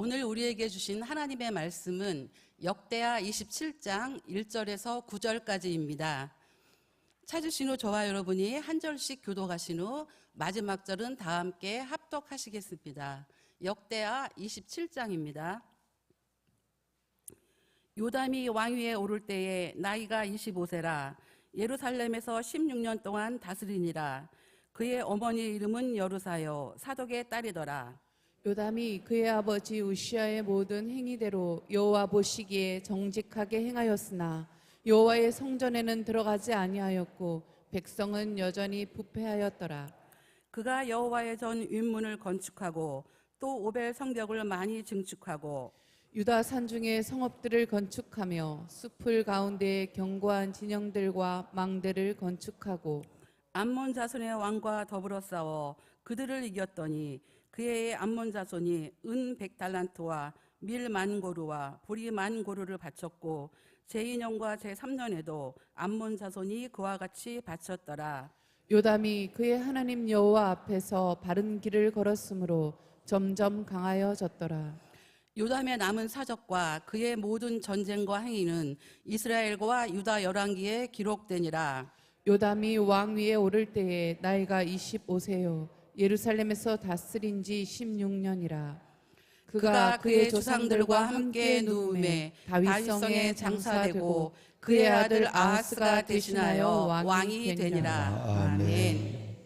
오늘 우리에게 주신 하나님의 말씀은 역대하 27장 1절에서 9절까지입니다. 찾으신 후 저와 여러분이 한 절씩 교독하신 후 마지막 절은 다 함께 합독하시겠습니다. 역대하 27장입니다. 요담이 왕위에 오를 때에 나이가 25세라 예루살렘에서 16년 동안 다스리니라. 그의 어머니 이름은 여루사요 사독의 딸이더라. 요담이 그의 아버지 우시아의 모든 행위대로 여호와 보시기에 정직하게 행하였으나 여호와의 성전에는 들어가지 아니하였고 백성은 여전히 부패하였더라. 그가 여호와의 전 윗문을 건축하고 또 오벨 성벽을 많이 증축하고 유다 산중에 성읍들을 건축하며 숲을 가운데에 견고한 진영들과 망대를 건축하고 암몬 자손의 왕과 더불어 싸워 그들을 이겼더니 그의 암몬 자손이 은 100달란트와 밀 10,000고루와 보리 10,000고루를 바쳤고 제2년과 제3년에도 암몬 자손이 그와 같이 바쳤더라. 요담이 그의 하나님 여호와 앞에서 바른 길을 걸었으므로 점점 강하여졌더라. 요담의 남은 사적과 그의 모든 전쟁과 행위는 이스라엘과 유다 열왕기에 기록되니라. 요담이 왕위에 오를 때에 나이가 25세요 예루살렘에서 다스린 지 16년이라. 그가 그의 조상들과 함께 누움에 다윗성에 장사되고 그의 아들 아하스가 대신하여 왕이 되니라. 아멘.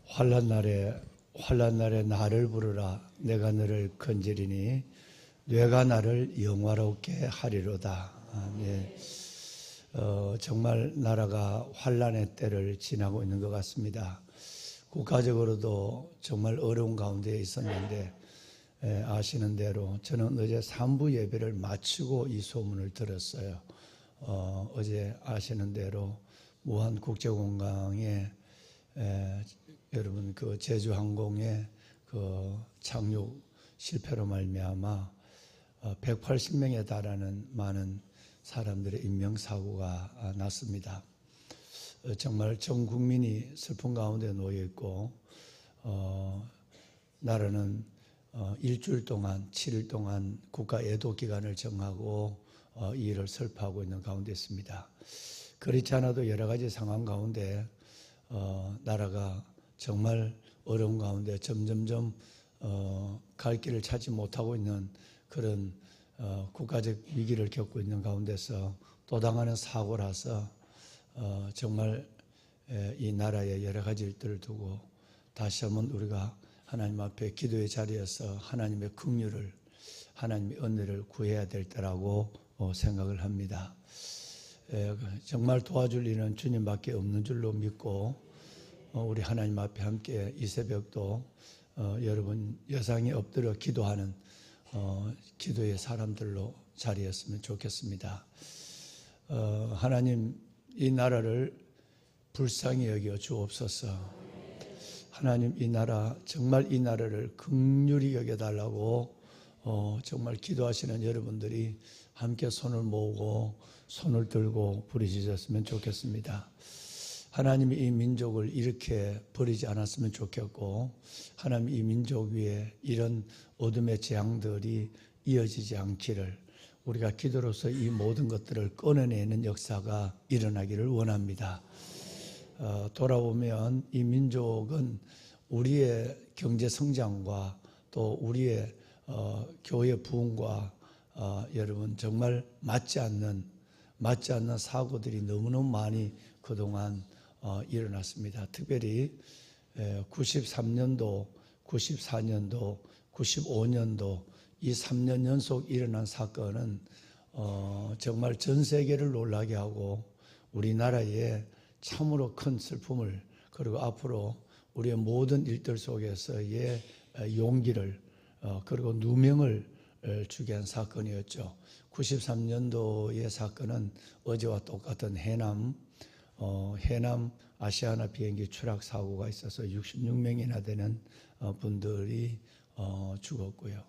환난 날에 나를 부르라. 내가 너를 건지리니 뇌가 나를 영화롭게 하리로다. 아멘. 정말 나라가 환난의 때를 지나고 있는 것 같습니다. 국가적으로도 정말 어려운 가운데 있었는데 아시는 대로 저는 어제 3부 예배를 마치고 이 소문을 들었어요. 어제 아시는 대로 무한국제공항에 여러분 그 제주항공의 그 착륙 실패로 말미암아 180명에 달하는 많은 사람들의 인명사고가 났습니다. 정말 전 국민이 슬픔 가운데 놓여 있고 나라는 일주일 동안 7일 동안 국가 애도 기간을 정하고 이 일을 설파하고 있는 가운데 있습니다. 그렇지 않아도 여러 가지 상황 가운데 나라가 정말 어려운 가운데 점점점 갈 길을 찾지 못하고 있는 그런 국가적 위기를 겪고 있는 가운데서 또 당하는 사고라서 정말 이 나라의 여러 가지 일들을 두고 다시 한번 우리가 하나님 앞에 기도의 자리에서 하나님의 긍휼을 하나님의 은혜를 구해야 될 때라고 생각을 합니다. 정말 도와줄 일은 주님밖에 없는 줄로 믿고 우리 하나님 앞에 함께 이 새벽도 여러분 여상에 엎드려 기도하는 기도의 사람들로 자리했으면 좋겠습니다. 하나님 이 나라를 불쌍히 여겨 주옵소서. 하나님 이 나라 정말 이 나라를 긍휼히 여겨달라고 정말 기도하시는 여러분들이 함께 손을 모으고 손을 들고 부르짖었으면 좋겠습니다. 하나님이 이 민족을 이렇게 버리지 않았으면 좋겠고 하나님 이 민족 위에 이런 어둠의 재앙들이 이어지지 않기를 우리가 기도로서 이 모든 것들을 꺼내내는 역사가 일어나기를 원합니다. 돌아보면 이 민족은 우리의 경제 성장과 또 우리의 교회 부흥과 여러분 정말 맞지 않는 사고들이 너무너무 많이 그동안 일어났습니다. 특별히 93년도, 94년도, 95년도 이 3년 연속 일어난 사건은 정말 전 세계를 놀라게 하고 우리나라에 참으로 큰 슬픔을 그리고 앞으로 우리의 모든 일들 속에서의 용기를 그리고 누명을 주게 한 사건이었죠. 93년도의 사건은 어제와 똑같은 해남 아시아나 비행기 추락 사고가 있어서 66명이나 되는 분들이 죽었고요.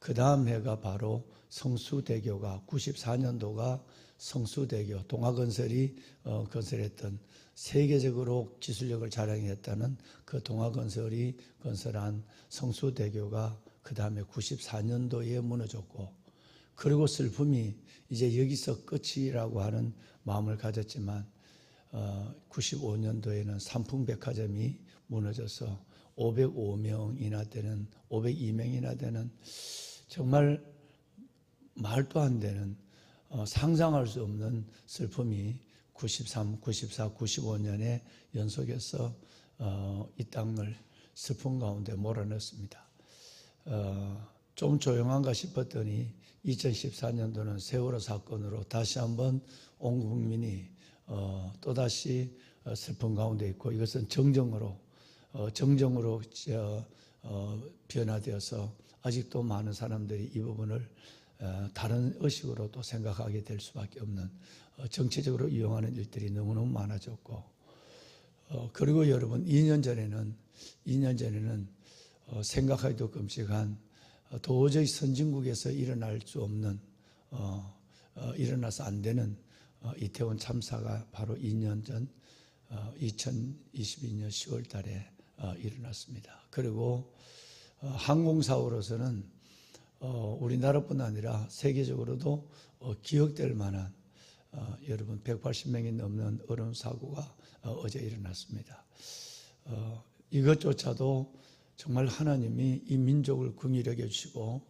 그 다음 해가 바로 성수대교가 94년도가 성수대교 동아건설이 건설했던 세계적으로 기술력을 자랑했다는 그 동아건설이 건설한 성수대교가 그 다음에 94년도에 무너졌고, 그리고 슬픔이 이제 여기서 끝이라고 하는 마음을 가졌지만 95년도에는 삼풍백화점이 무너져서 505명이나 되는 502명이나 되는 정말 말도 안 되는 상상할 수 없는 슬픔이 93, 94, 95년에 연속해서 이 땅을 슬픔 가운데 몰아넣습니다. 좀 조용한가 싶었더니 2014년도는 세월호 사건으로 다시 한번 온 국민이 또다시 슬픔 가운데 있고, 이것은 정정으로 변화되어서 아직도 많은 사람들이 이 부분을 다른 의식으로 또 생각하게 될 수밖에 없는 정치적으로 이용하는 일들이 너무너무 많아졌고, 그리고 여러분 2년 전에는 생각하기도 끔찍한 도저히 선진국에서 일어날 수 없는 일어나서 안 되는 이태원 참사가 바로 2년 전 2022년 10월 달에 일어났습니다. 그리고 항공사고로서는 우리나라뿐 아니라 세계적으로도 기억될 만한 여러분 180명이 넘는 어려운 사고가 어제 일어났습니다. 이것조차도 정말 하나님이 이 민족을 긍휼히 여겨주시고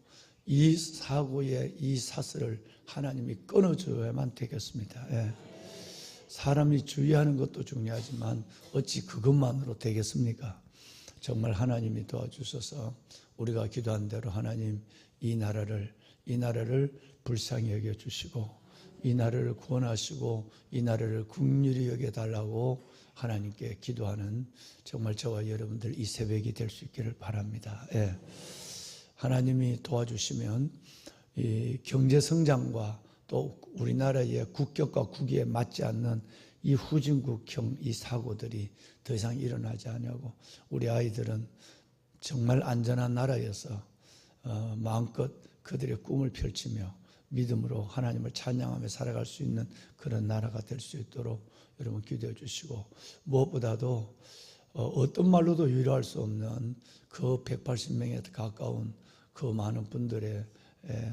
이 사고의 이 사슬을 하나님이 끊어줘야만 되겠습니다. 예. 사람이 주의하는 것도 중요하지만 어찌 그것만으로 되겠습니까? 정말 하나님이 도와주셔서 우리가 기도한 대로 하나님 이 나라를 불쌍히 여겨주시고 이 나라를 구원하시고 이 나라를 긍휼히 여겨달라고 하나님께 기도하는 정말 저와 여러분들 이 새벽이 될 수 있기를 바랍니다. 예. 하나님이 도와주시면 이 경제 성장과 또 우리나라의 국격과 국위에 맞지 않는 이 후진국형 이 사고들이 더 이상 일어나지 않냐고, 우리 아이들은 정말 안전한 나라에서 마음껏 그들의 꿈을 펼치며 믿음으로 하나님을 찬양하며 살아갈 수 있는 그런 나라가 될 수 있도록 여러분 기도해 주시고, 무엇보다도 어떤 말로도 위로할 수 없는 그 180명에 가까운 그 많은 분들의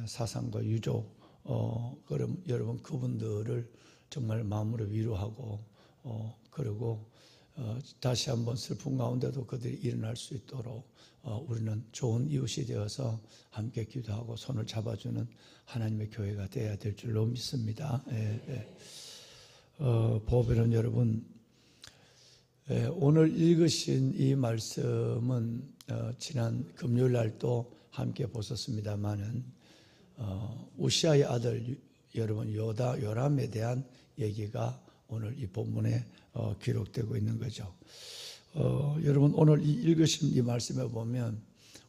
사상과 유족, 그럼 여러분 그분들을 정말 마음으로 위로하고 그리고 다시 한번 슬픔 가운데도 그들이 일어날 수 있도록 우리는 좋은 이웃이 되어서 함께 기도하고 손을 잡아주는 하나님의 교회가 되어야 될 줄로 믿습니다. 보배는 여러분, 오늘 읽으신 이 말씀은 지난 금요일 날도 함께 보셨습니다마는 우시아의 아들 여러분 요람에 대한 얘기가 오늘 이 본문에 기록되고 있는 거죠. 여러분 오늘 읽으신 이 말씀에 보면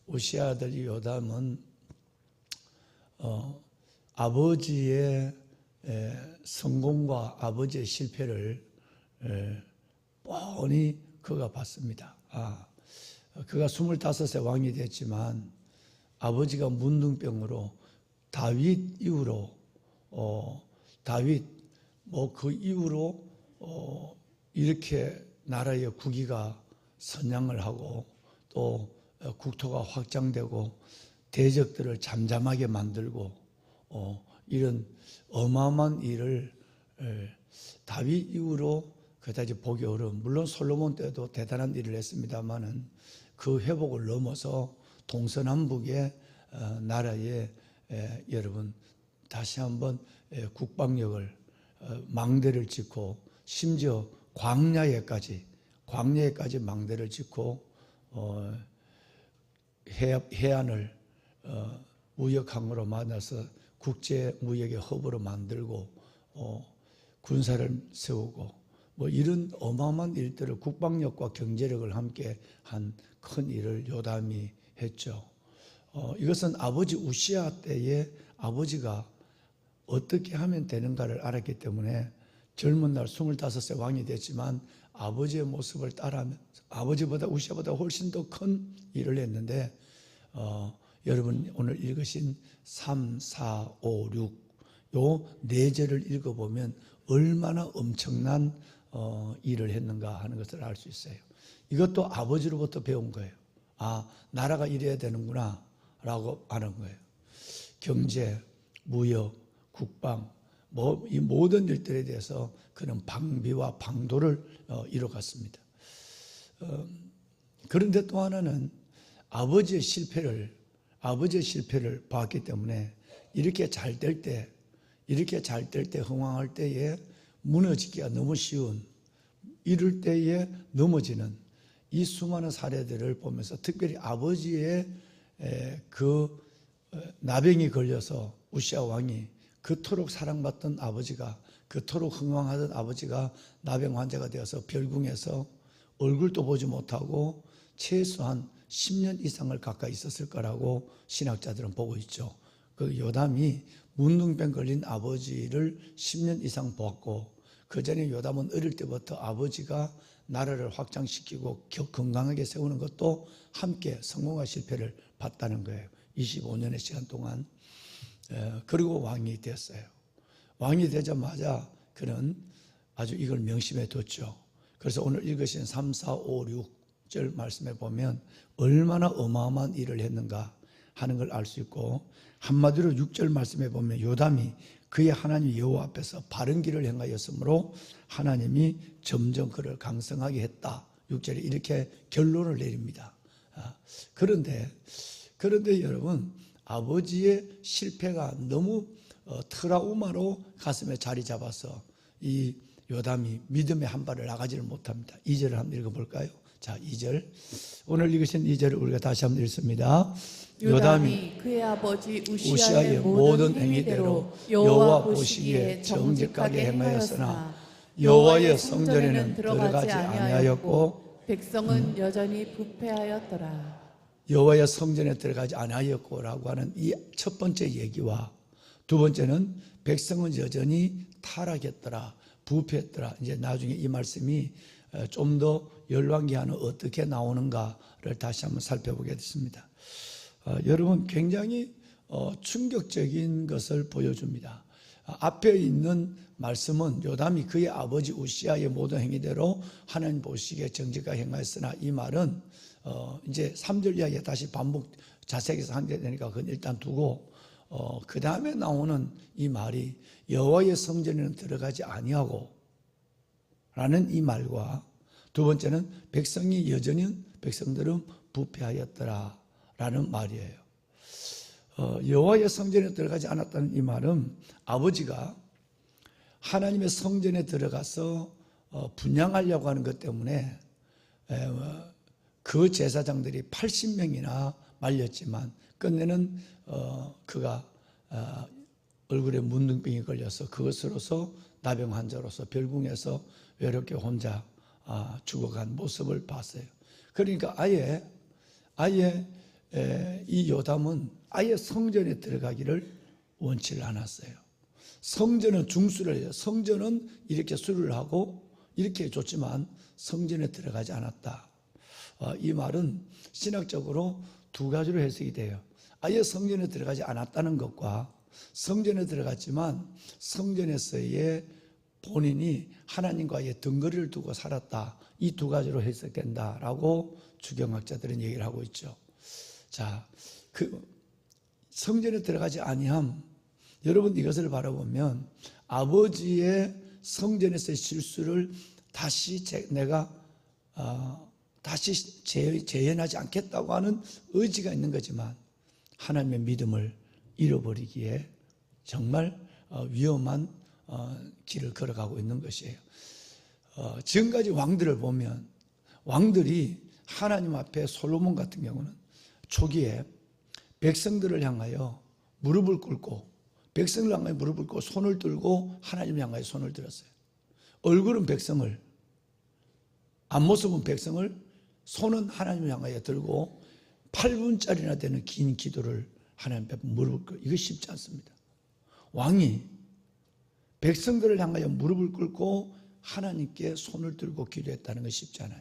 우시아 아들 요담은 아버지의 성공과 아버지의 실패를 뻔히 그가 봤습니다. 그가 25세 왕이 됐지만 아버지가 문둥병으로 다윗 이후로 그 이후로 이렇게 나라의 국위가 선양을 하고 또 국토가 확장되고 대적들을 잠잠하게 만들고 이런 어마어마한 일을 다윗 이후로 그다지 보기 어려운, 물론 솔로몬 때도 대단한 일을 했습니다마는 그 회복을 넘어서 동서남북의 나라에 여러분 다시 한번 국방력을 망대를 짓고 심지어 광야에까지 망대를 짓고 해안을 무역항으로 만나서 국제 무역의 허브로 만들고 군사를 세우고 뭐 이런 어마어마한 일들을 국방력과 경제력을 함께 한 큰 일을 요담이 했죠. 이것은 아버지 우시아 때에 아버지가 어떻게 하면 되는가를 알았기 때문에 젊은 날 25세 왕이 됐지만 아버지의 모습을 따라하면서 아버지보다 우시아보다 훨씬 더 큰 일을 했는데 여러분 오늘 읽으신 3, 4, 5, 6 요 4절을 읽어보면 얼마나 엄청난 일을 했는가 하는 것을 알 수 있어요. 이것도 아버지로부터 배운 거예요. 나라가 이래야 되는구나. 라고 하는 거예요. 경제, 무역, 국방, 이 모든 일들에 대해서 그는 방비와 방도를 이뤄갔습니다. 그런데 또 하나는 아버지의 실패를 봤기 때문에 이렇게 잘 될 때, 흥왕할 때에 무너지기가 너무 쉬운, 이럴 때에 넘어지는 이 수많은 사례들을 보면서 특별히 아버지의 그 나병이 걸려서 우시아 왕이 그토록 사랑받던 아버지가, 그토록 흥왕하던 아버지가 나병 환자가 되어서 별궁에서 얼굴도 보지 못하고 최소한 10년 이상을 가까이 있었을 거라고 신학자들은 보고 있죠. 그 요담이 문둥병 걸린 아버지를 10년 이상 보았고, 그 전에 요담은 어릴 때부터 아버지가 나라를 확장시키고 건강하게 세우는 것도 함께 성공과 실패를 봤다는 거예요. 25년의 시간 동안. 그리고 왕이 됐어요. 왕이 되자마자 그는 아주 이걸 명심해 뒀죠. 그래서 오늘 읽으신 3, 4, 5, 6절 말씀에 보면 얼마나 어마어마한 일을 했는가 하는 걸 알 수 있고, 한마디로 6절 말씀에 보면 요담이 그의 하나님 여호와 앞에서 바른 길을 행하였으므로 하나님이 점점 그를 강성하게 했다. 6절에 이렇게 결론을 내립니다. 그런데 여러분, 아버지의 실패가 너무 트라우마로 가슴에 자리 잡아서 이 요담이 믿음의 한 발을 나가지를 못합니다. 2절을 한번 읽어볼까요? 자, 2절. 오늘 읽으신 2절을 우리가 다시 한번 읽습니다. 요담이 그의 아버지 우시아의 우시아의 모든 행위대로 여호와 보시기에 정직하게 행하였으나 여호와의 성전에는 들어가지 아니하였고 백성은 여전히 부패하였더라. 여호와의 성전에 들어가지 아니하였고라고 하는 이 첫 번째 얘기와 두 번째는 백성은 여전히 타락했더라, 부패했더라. 이제 나중에 이 말씀이 좀 더 열왕기하는 어떻게 나오는가를 다시 한번 살펴보게 됐습니다. 여러분, 굉장히 충격적인 것을 보여줍니다. 앞에 있는 말씀은 요담이 그의 아버지 우시아의 모든 행위대로 하나님 보시기에 정직하게 행하였으나, 이 말은 이제 3절 이하에 다시 반복 자세하게 하게 되니까 그건 일단 두고, 그 다음에 나오는 이 말이 여호와의 성전에는 들어가지 아니하고 라는 이 말과 두 번째는 백성들은 부패하였더라 라는 말이에요. 여호와의 성전에 들어가지 않았다는 이 말은 아버지가 하나님의 성전에 들어가서 분향하려고 하는 것 때문에 그 제사장들이 80명이나 말렸지만 끝내는 그가 얼굴에 문둥병이 걸려서 그것으로서 나병 환자로서 별궁에서 외롭게 혼자 죽어간 모습을 봤어요. 그러니까 아예 이 요담은 아예 성전에 들어가기를 원치를 않았어요. 성전은 중수를 해요. 성전은 이렇게 수를 하고 이렇게 줬지만 성전에 들어가지 않았다. 이 말은 신학적으로 두 가지로 해석이 돼요. 아예 성전에 들어가지 않았다는 것과 성전에 들어갔지만 성전에서의 본인이 하나님과의 덩거리를 두고 살았다. 이 두 가지로 해석된다라고 주경학자들은 얘기를 하고 있죠. 자, 그 성전에 들어가지 아니함, 여러분 이것을 바라보면 아버지의 성전에서의 실수를 다시 내가 다시 재현하지 않겠다고 하는 의지가 있는 거지만 하나님의 믿음을 잃어버리기에 정말 위험한 길을 걸어가고 있는 것이에요. 지금까지 왕들을 보면 왕들이 하나님 앞에 솔로몬 같은 경우는 초기에 백성들을 향하여 무릎을 꿇고 손을 들고 하나님을 향하여 손을 들었어요. 얼굴은 백성을, 앞모습은 백성을, 손은 하나님을 향하여 들고 8분짜리나 되는 긴 기도를 하나님 앞에 무릎을 꿇고, 이거 쉽지 않습니다. 왕이 백성들을 향하여 무릎을 꿇고 하나님께 손을 들고 기도했다는 건 쉽지 않아요.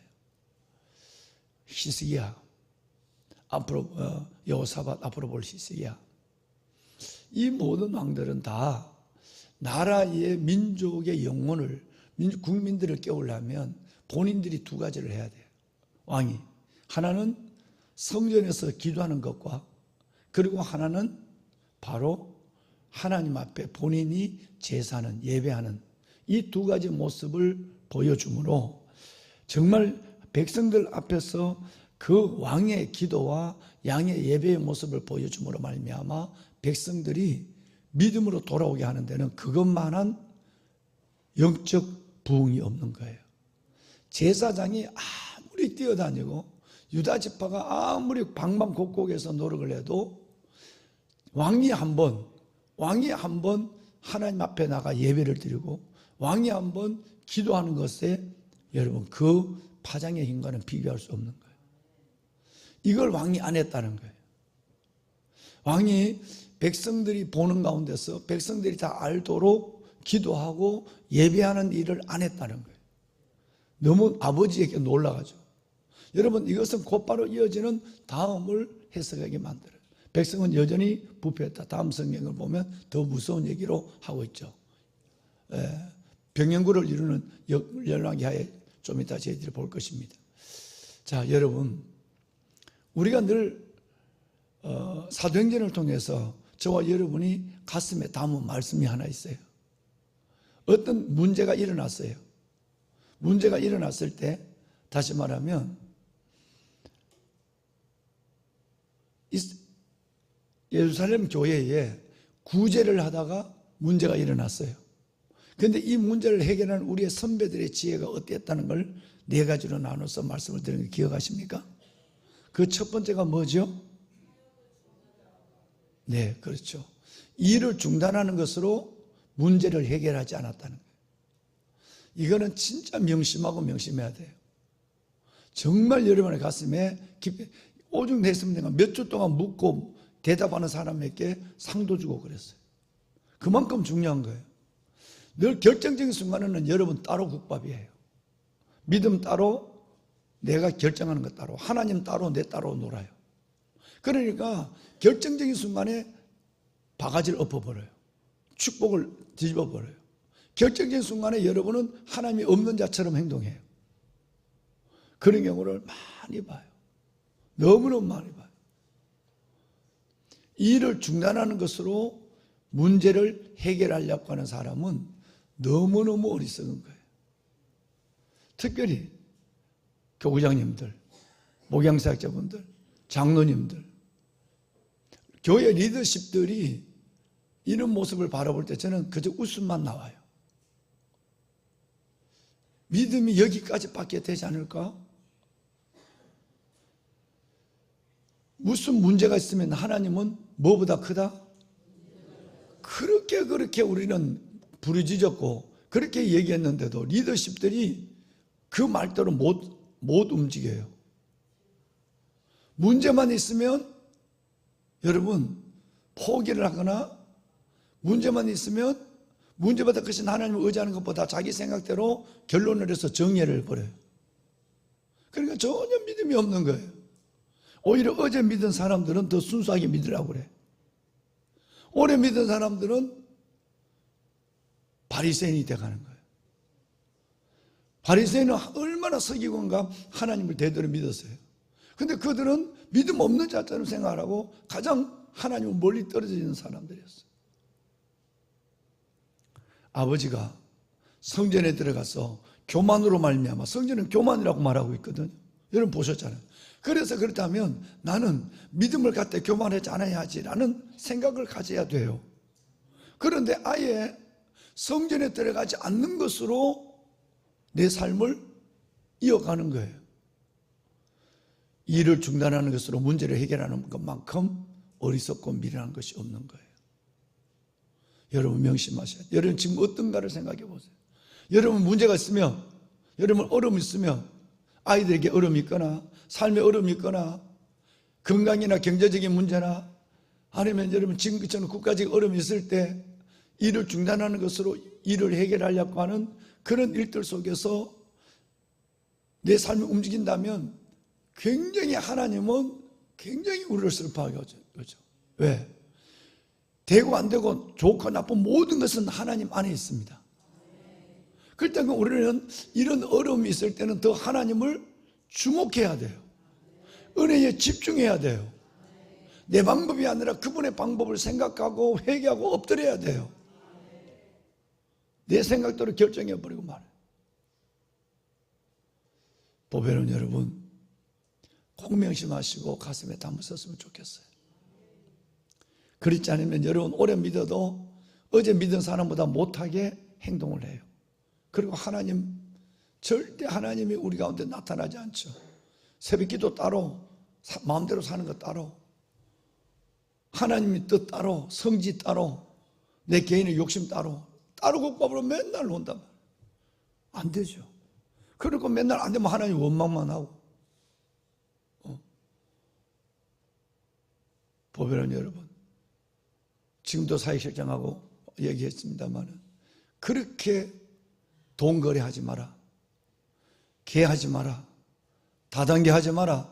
히스기야, 앞으로 여호사밧, 앞으로 볼 히스기야, 이 모든 왕들은 다 나라의 민족의 영혼을, 국민들을 깨우려면 본인들이 두 가지를 해야 돼요. 왕이 하나는 성전에서 기도하는 것과 그리고 하나는 바로 하나님 앞에 본인이 제사하는, 예배하는 이 두 가지 모습을 보여주므로 정말 백성들 앞에서 그 왕의 기도와 양의 예배의 모습을 보여줌으로 말미암아 백성들이 믿음으로 돌아오게 하는 데는 그것만한 영적 부흥이 없는 거예요. 제사장이 아무리 뛰어다니고 유다 지파가 아무리 방방곡곡에서 노력을 해도 왕이 한 번 하나님 앞에 나가 예배를 드리고 왕이 한 번 기도하는 것에 여러분 그 파장의 힘과는 비교할 수 없는 거예요. 이걸 왕이 안 했다는 거예요. 왕이 백성들이 보는 가운데서 백성들이 다 알도록 기도하고 예배하는 일을 안 했다는 거예요. 너무 아버지에게 놀라가지고. 여러분 이것은 곧바로 이어지는 다음을 해석하게 만들어요. 백성은 여전히 부패했다. 다음 성경을 보면 더 무서운 얘기로 하고 있죠. 병영구를 이루는 열왕기하에 좀 이따 저희들이 볼 것입니다. 자, 여러분 우리가 늘 사도행전을 통해서 저와 여러분이 가슴에 담은 말씀이 하나 있어요. 어떤 문제가 일어났어요. 문제가 일어났을 때 다시 말하면 예루살렘 교회에 구제를 하다가 문제가 일어났어요. 그런데 이 문제를 해결하는 우리의 선배들의 지혜가 어땠다는 걸 네 가지로 나눠서 말씀을 드리는 거 기억하십니까? 그 첫 번째가 뭐죠? 네, 그렇죠. 일을 중단하는 것으로 문제를 해결하지 않았다는 거예요. 이거는 진짜 명심하고 명심해야 돼요. 정말 여러분의 가슴에 깊이 오죽 냈으면 내가 몇 주 동안 묻고 대답하는 사람에게 상도 주고 그랬어요. 그만큼 중요한 거예요. 늘 결정적인 순간에는 여러분 따로 국밥이에요. 믿음 따로, 내가 결정하는 것 따로, 하나님 따로, 내 따로 놀아요. 그러니까 결정적인 순간에 바가지를 엎어버려요. 축복을 뒤집어버려요. 결정적인 순간에 여러분은 하나님이 없는 자처럼 행동해요. 그런 경우를 많이 봐요. 너무너무 많이 봐요. 일을 중단하는 것으로 문제를 해결하려고 하는 사람은 너무너무 어리석은 거예요. 특별히 교구장님들, 목양사역자분들, 장로님들, 교회 리더십들이 이런 모습을 바라볼 때 저는 그저 웃음만 나와요. 믿음이 여기까지밖에 되지 않을까? 무슨 문제가 있으면 하나님은 뭐보다 크다? 그렇게 우리는 부르짖었고 그렇게 얘기했는데도 리더십들이 그 말대로 못 움직여요. 문제만 있으면 여러분 포기를 하거나 문제만 있으면 문제보다 크신 하나님을 의지하는 것보다 자기 생각대로 결론을 해서 정예를 벌여요. 그러니까 전혀 믿음이 없는 거예요. 오히려 어제 믿은 사람들은 더 순수하게 믿으려고 그래. 오래 믿은 사람들은 바리새인이 돼가는 거예요. 바리새인은 얼마나 서기관과 하나님을 대대로 믿었어요. 근데 그들은 믿음 없는 자처럼 생각하고 가장 하나님을 멀리 떨어져 있는 사람들이었어요. 아버지가 성전에 들어가서 교만으로 말미암아, 성전은 교만이라고 말하고 있거든요. 여러분 보셨잖아요. 그래서 그렇다면 나는 믿음을 갖되 교만하지 않아야지라는 생각을 가져야 돼요. 그런데 아예 성전에 들어가지 않는 것으로 내 삶을 이어가는 거예요. 일을 중단하는 것으로 문제를 해결하는 것만큼 어리석고 미련한 것이 없는 거예요. 여러분 명심하셔야 돼요. 여러분 지금 어떤가를 생각해 보세요. 여러분 문제가 있으면, 여러분 어려움이 있으면, 아이들에게 어려움이 있거나 삶에 어려움이 있거나 건강이나 경제적인 문제나 아니면 여러분 지금처럼 국가적인 어려움이 있을 때 일을 중단하는 것으로 일을 해결하려고 하는 그런 일들 속에서 내 삶이 움직인다면 굉장히 하나님은 굉장히 우리를 슬퍼하게 하죠. 왜? 되고 안 되고 좋고 나쁜 모든 것은 하나님 안에 있습니다. 그렇다면 우리는 이런 어려움이 있을 때는 더 하나님을 주목해야 돼요. 은혜에 집중해야 돼요. 내 방법이 아니라 그분의 방법을 생각하고 회개하고 엎드려야 돼요. 내 생각대로 결정해버리고 말아요. 보배는 여러분 꼭 명심하시고 가슴에 담으셨으면 좋겠어요. 그렇지 않으면 여러분 오래 믿어도 어제 믿은 사람보다 못하게 행동을 해요. 그리고 하나님, 절대 하나님이 우리 가운데 나타나지 않죠. 새벽기도 따로, 마음대로 사는 것 따로, 하나님의 뜻 따로, 성지 따로, 내 개인의 욕심 따로, 따로 국밥으로 맨날 논단 말이에요. 안 되죠. 그리고 맨날 안 되면 하나님 원망만 하고. 보배는 여러분, 지금도 사회실장하고 얘기했습니다만 그렇게 돈 거래하지 마라, 개하지 마라, 다단계 하지 마라,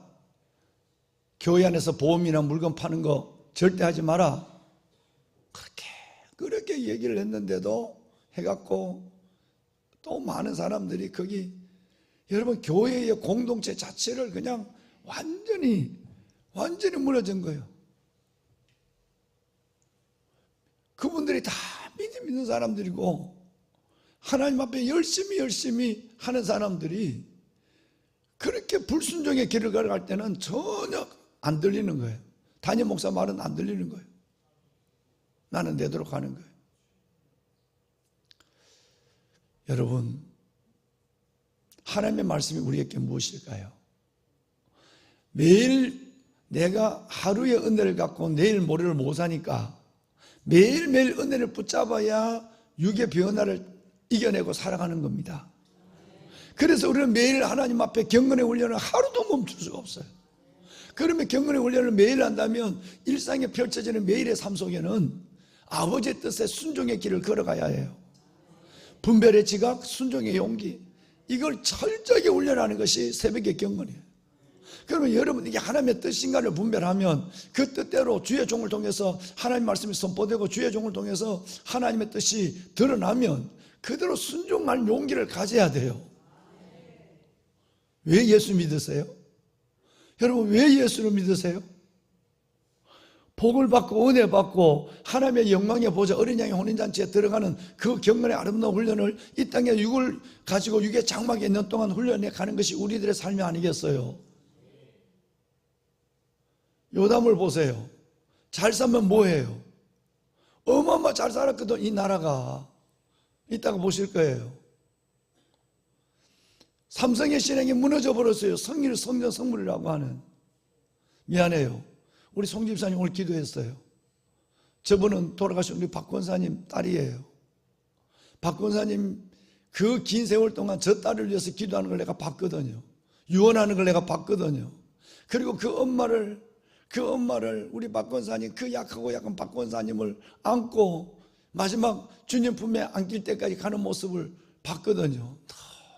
교회 안에서 보험이나 물건 파는 거 절대 하지 마라, 그렇게 얘기를 했는데도 해갖고 또 많은 사람들이 거기 여러분 교회의 공동체 자체를 그냥 완전히 무너진 거예요. 그분들이 다 믿음 있는 사람들이고 하나님 앞에 열심히 하는 사람들이 그렇게 불순종의 길을 걸어갈 때는 전혀 안 들리는 거예요. 담임 목사 말은 안 들리는 거예요. 나는 내대로 가는 거예요. 여러분, 하나님의 말씀이 우리에게 무엇일까요? 매일 내가 하루의 은혜를 갖고 내일 모레를 못 사니까 매일매일 은혜를 붙잡아야 육의 변화를 이겨내고 살아가는 겁니다. 그래서 우리는 매일 하나님 앞에 경건의 훈련을 하루도 멈출 수가 없어요. 그러면 경건의 훈련을 매일 한다면 일상에 펼쳐지는 매일의 삶 속에는 아버지의 뜻에 순종의 길을 걸어가야 해요. 분별의 지각, 순종의 용기, 이걸 철저하게 훈련하는 것이 새벽의 경건이에요. 그러면 여러분 이게 하나님의 뜻인가를 분별하면 그 뜻대로 주의 종을 통해서 하나님 말씀이 선포되고 주의 종을 통해서 하나님의 뜻이 드러나면 그대로 순종할 용기를 가져야 돼요. 왜 예수 믿으세요? 여러분 왜 예수를 믿으세요? 복을 받고 은혜 받고 하나님의 영광의 보좌 어린 양의 혼인잔치에 들어가는 그 경건의 아름다운 훈련을 이 땅에 육을 가지고 육의 장막에 있는 동안 훈련해 가는 것이 우리들의 삶이 아니겠어요? 요담을 보세요. 잘 살면 뭐해요? 어마어마 잘 살았거든. 이 나라가 이따가 보실 거예요. 삼성의 신앙이 무너져 버렸어요. 성일, 성전, 성물이라고 하는. 미안해요. 우리 송 집사님 오늘 기도했어요. 저분은 돌아가신 우리 박 권사님 딸이에요. 박 권사님 그 긴 세월 동안 저 딸을 위해서 기도하는 걸 내가 봤거든요. 유언하는 걸 내가 봤거든요. 그리고 그 엄마를 우리 박 권사님 그 약하고 약한 박 권사님을 안고 마지막 주님 품에 안길 때까지 가는 모습을 봤거든요.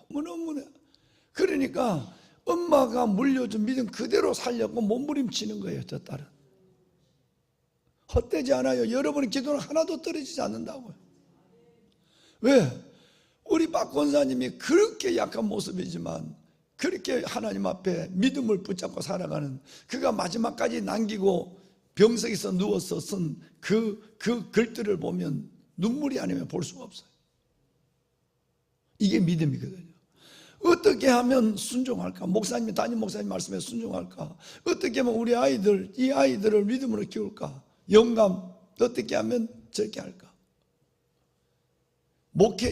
너무너무. 그러니까 엄마가 물려준 믿음 그대로 살려고 몸부림치는 거예요. 저 딸은 헛되지 않아요. 여러분의 기도는 하나도 떨어지지 않는다고요. 왜? 우리 박 권사님이 그렇게 약한 모습이지만 그렇게 하나님 앞에 믿음을 붙잡고 살아가는, 그가 마지막까지 남기고 병석에서 누워서 쓴 그 글들을 보면 눈물이 아니면 볼 수가 없어요. 이게 믿음이거든요. 어떻게 하면 순종할까? 목사님이, 담임 목사님 말씀에 순종할까? 어떻게 하면 우리 아이들, 이 아이들을 믿음으로 키울까? 영감, 어떻게 하면 저렇게 할까?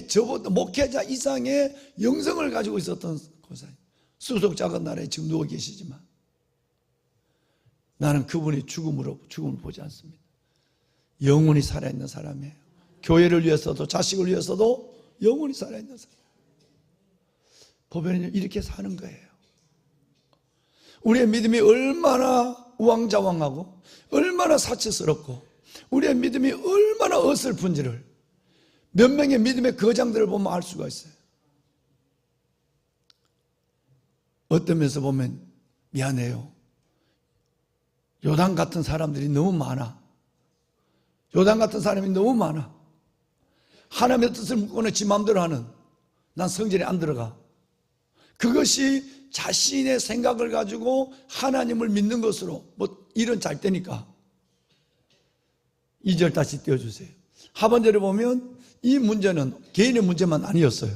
저보다 목회자 이상의 영성을 가지고 있었던 권사님, 수속 작은 나라에 지금 누워 계시지만 나는 그분이 죽음을 보지 않습니다. 영원히 살아있는 사람이에요. 교회를 위해서도 자식을 위해서도 영원히 살아있는 사람. 보배는 이렇게 사는 거예요. 우리의 믿음이 얼마나 우왕좌왕하고 얼마나 사치스럽고 우리의 믿음이 얼마나 어설픈지를 몇 명의 믿음의 거장들을 보면 알 수가 있어요. 어떤 면에서 보면 미안해요. 요단 같은 사람들이 너무 많아. 요단 같은 사람이 너무 많아. 하나님의 뜻을 묻고는 지 마음대로 하는, 난 성전에 안 들어가. 그것이 자신의 생각을 가지고 하나님을 믿는 것으로, 뭐 일은 잘 되니까 2절 다시 띄워주세요. 하반절에 보면 이 문제는 개인의 문제만 아니었어요.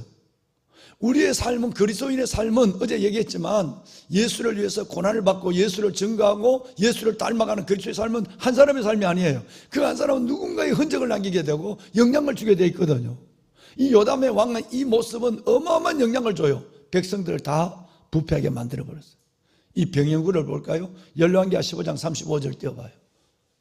우리의 삶은, 그리스도인의 삶은 어제 얘기했지만 예수를 위해서 고난을 받고 예수를 증거하고 예수를 닮아가는 그리스도의 삶은 한 사람의 삶이 아니에요. 그 한 사람은 누군가의 흔적을 남기게 되고 영향을 주게 되어 있거든요. 이 요담의 왕은 이 모습은 어마어마한 영향을 줘요. 백성들을 다 부패하게 만들어버렸어요. 이 병행구를 볼까요? 열왕기하 15장 35절 띄워봐요.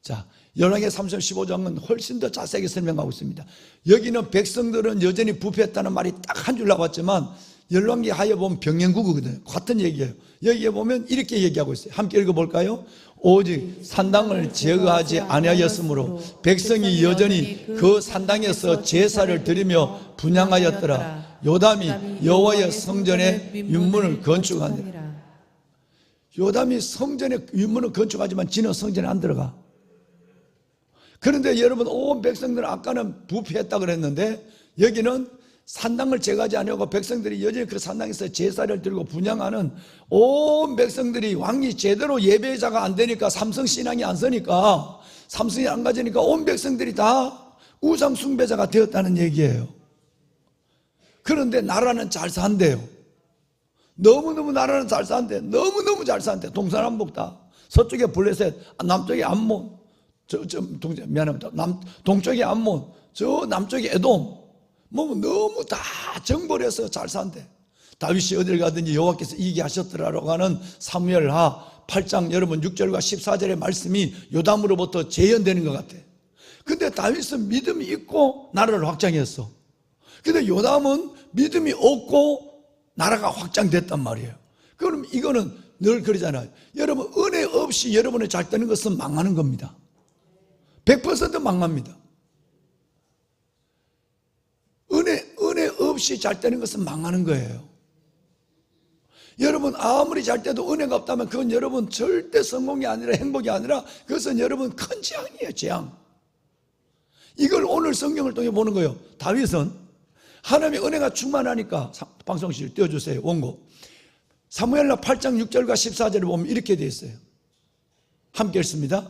자, 열왕기하 15장은 훨씬 더 자세하게 설명하고 있습니다. 여기는 백성들은 여전히 부패했다는 말이 딱 한 줄 나왔지만 열왕기하에 보면 병행구거든요. 같은 얘기예요. 여기에 보면 이렇게 얘기하고 있어요. 함께 읽어볼까요? 오직 산당을 제거하지 아니하였으므로 백성이 여전히 그 산당에서 제사를 드리며 분향하였더라. 요담이 여호와의 성전에 윤문을 건축하니라. 요담이 성전에 윤문을 건축하지만 지는 성전에 안 들어가. 그런데 여러분, 온 백성들은 아까는 부패했다 그랬는데 여기는 산당을 제거하지 아니하고 백성들이 여전히 그 산당에서 제사를 드리고 분향하는, 온 백성들이 왕이 제대로 예배자가 안 되니까, 삼성신앙이 안 서니까, 삼성이 안 가지니까 온 백성들이 다 우상 숭배자가 되었다는 얘기예요. 그런데 나라는 잘 산대요. 너무너무 나라는 잘 산대. 너무너무 잘 산대. 동서남북 다. 서쪽에 블레셋, 남쪽에 암몬, 미안합니다. 동쪽에 암몬, 저 남쪽에 에돔. 뭐 너무 다 정벌해서 잘 산대. 다윗이 어딜 가든지 여호와께서 이기게 하셨더라라고 하는 사무엘하 8장 여러분 6절과 14절의 말씀이 요담으로부터 재현되는 것 같아. 근데 다윗은 믿음이 있고 나라를 확장했어. 근데 요담은 믿음이 없고 나라가 확장됐단 말이에요. 그럼 이거는 늘 그러잖아요. 여러분, 은혜 없이 여러분이 잘 되는 것은 망하는 겁니다. 100% 망합니다. 은혜 없이 잘 되는 것은 망하는 거예요. 여러분, 아무리 잘 돼도 은혜가 없다면 그건 여러분 절대 성공이 아니라 행복이 아니라 그것은 여러분 큰 재앙이에요. 재앙. 이걸 오늘 성경을 통해 보는 거예요. 다윗은 하나님의 은혜가 충만하니까, 방송실 띄워주세요. 원고 사무엘하 8장 6절과 14절을 보면 이렇게 되어 있어요. 함께 읽습니다.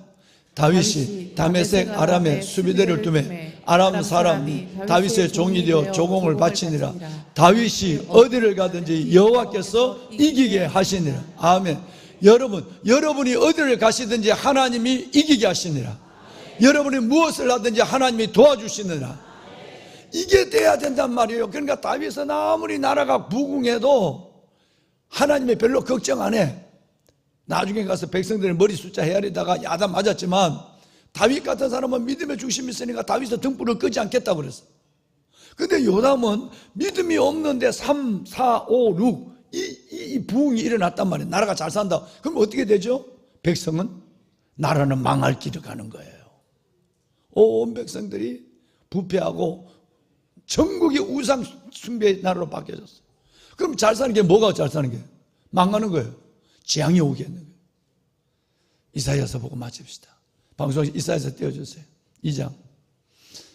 다윗이 다메섹 아람에 수비대를 두매 아람 사람이 다윗의 종이 되어 조공을 바치니라. 다윗이 어디를 가든지 여호와께서 이기게 하시니라. 아멘. 여러분이 어디를 가시든지 하나님이 이기게 하시니라. 여러분이 무엇을 하든지 하나님이 도와주시느라. 이게 돼야 된단 말이에요. 그러니까 다윗은 아무리 나라가 부궁해도 하나님이 별로 걱정 안 해. 나중에 가서 백성들의 머리 숫자 헤아리다가 야단 맞았지만 다윗 같은 사람은 믿음의 중심이 있으니까 다윗은 등불을 끄지 않겠다고 그랬어. 근데 요담은 믿음이 없는데 3, 4, 5, 6 이 부흥이 일어났단 말이에요. 나라가 잘 산다. 그럼 어떻게 되죠? 백성은, 나라는 망할 길을 가는 거예요. 온 백성들이 부패하고 전국이 우상 숭배의 나라로 바뀌어졌어. 그럼 잘 사는 게 뭐가 잘 사는 게? 망하는 거예요. 재앙이 오겠는 거예요. 이사야서 보고 마칩시다. 방송 이사야서 띄워주세요. 2장.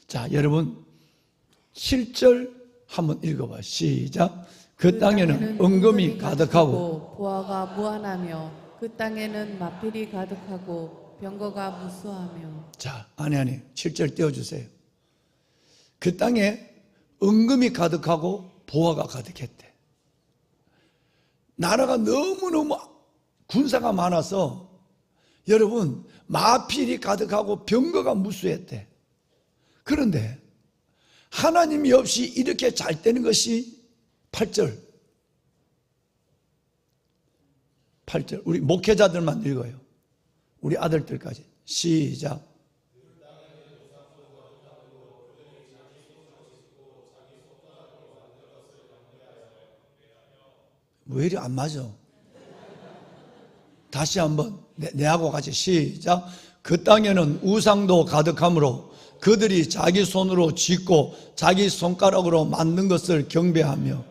자, 여러분 7절 한번 읽어봐요. 시작. 그 땅에는 은금이 가득하고 보화가 무한하며 그 땅에는 마필이 가득하고 병거가 무수하며. 자, 아니 7절 띄워주세요. 그 땅에 은금이 가득하고 보화가 가득했대. 나라가 너무너무 군사가 많아서 여러분 마필이 가득하고 병거가 무수했대. 그런데 하나님이 없이 이렇게 잘 되는 것이 8절 우리 목회자들만 읽어요. 우리 아들들까지 시작. 왜 이리 안 맞아? 다시 한번 내하고 같이 시작. 그 땅에는 우상도 가득하므로 그들이 자기 손으로 짓고 자기 손가락으로 만든 것을 경배하며.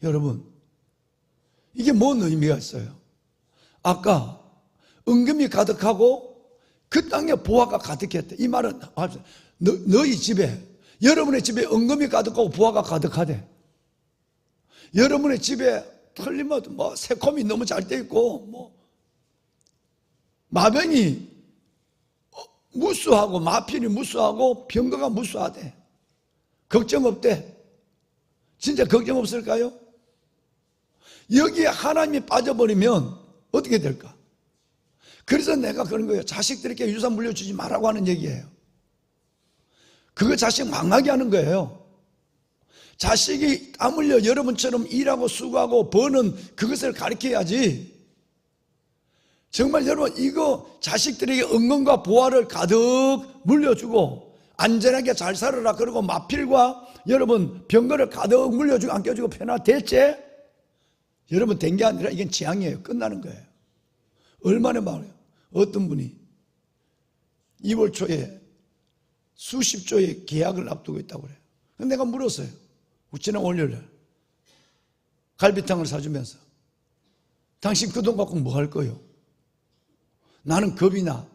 여러분, 이게 뭔 의미가 있어요? 아까 은금이 가득하고 그 땅에 보화가 가득했대. 이 말은 너희 집에, 여러분의 집에 은금이 가득하고 보화가 가득하대. 여러분의 집에 틀림없이 새콤이 너무 잘 돼 있고 마병이 무수하고 마필이 무수하고 병거가 무수하대. 걱정 없대. 진짜 걱정 없을까요? 여기에 하나님이 빠져버리면 어떻게 될까? 그래서 내가 그런 거예요. 자식들에게 유산 물려주지 말라고 하는 얘기예요. 그거 자식 망하게 하는 거예요. 자식이 땀 흘려 여러분처럼 일하고 수고하고 버는 그것을 가르쳐야지. 정말 여러분, 이거 자식들에게 은근과 보화를 가득 물려주고 안전하게 잘 살아라, 그리고 마필과 여러분 병거를 가득 물려주고 안겨주고 편하 대체 여러분 된 게 아니라 이건 재앙이에요. 끝나는 거예요. 얼마나 많아요. 어떤 분이 2월 초에 수십 조의 계약을 앞두고 있다고 그래요. 근데 내가 물었어요. 지난 월요일에 갈비탕을 사주면서 당신 그 돈 갖고 뭐 할 거요? 나는 겁이 나.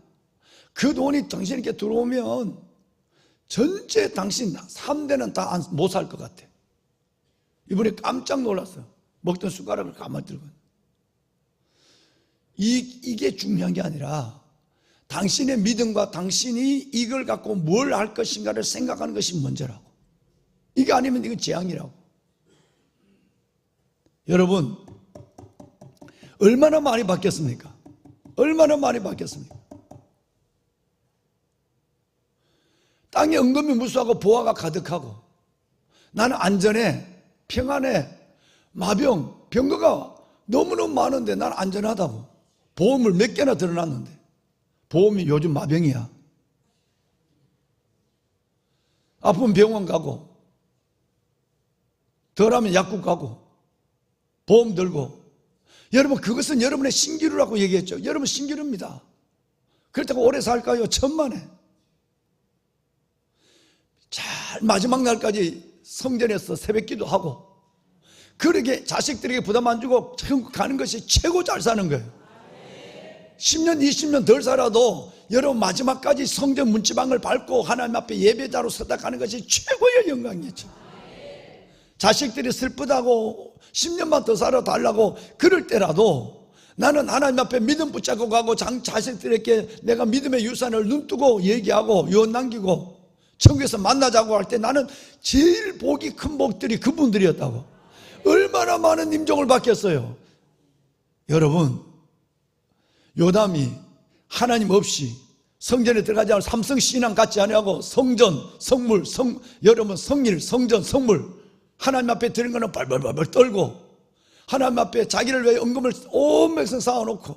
그 돈이 당신에게 들어오면 전체 당신 3대는 다 못 살 것 같아. 이번에 깜짝 놀랐어요. 먹던 숟가락을 가만히 들고. 이게 중요한 게 아니라 당신의 믿음과 당신이 이걸 갖고 뭘 할 것인가를 생각하는 것이 먼저라고. 이게 아니면 이건 재앙이라고. 여러분, 얼마나 많이 바뀌었습니까? 얼마나 많이 바뀌었습니까? 땅에 은금이 무수하고 보화가 가득하고 나는 안전해, 평안해, 마병, 병거가 너무너무 많은데 난 안전하다고. 보험을 몇 개나 들어놨는데 보험이 요즘 마병이야. 아프면 병원 가고 덜하면 약국 가고 보험 들고. 여러분, 그것은 여러분의 신기루라고 얘기했죠. 여러분 신기루입니다. 그렇다고 오래 살까요? 천만에. 잘 마지막 날까지 성전에서 새벽기도 하고 그렇게 자식들에게 부담 안 주고 천국 가는 것이 최고 잘 사는 거예요. 10년 20년 덜 살아도 여러분 마지막까지 성전 문지방을 밟고 하나님 앞에 예배자로 서다 가는 것이 최고의 영광이었죠. 자식들이 슬프다고 10년만 더 살아달라고 그럴 때라도 나는 하나님 앞에 믿음 붙잡고 가고 자식들에게 내가 믿음의 유산을 눈뜨고 얘기하고 유언 남기고 천국에서 만나자고 할 때 나는 제일 복이 큰 복들이 그분들이었다고. 얼마나 많은 임종을 받겠어요. 여러분, 요담이 하나님 없이 성전에 들어가지 않고 삼성신앙 갖지 아니하고 성전, 성물, 여러분 성일, 성전, 성물 하나님 앞에 드는 거는 발발발발 떨고 하나님 앞에 자기를 위해 은금을 온 백성 쌓아놓고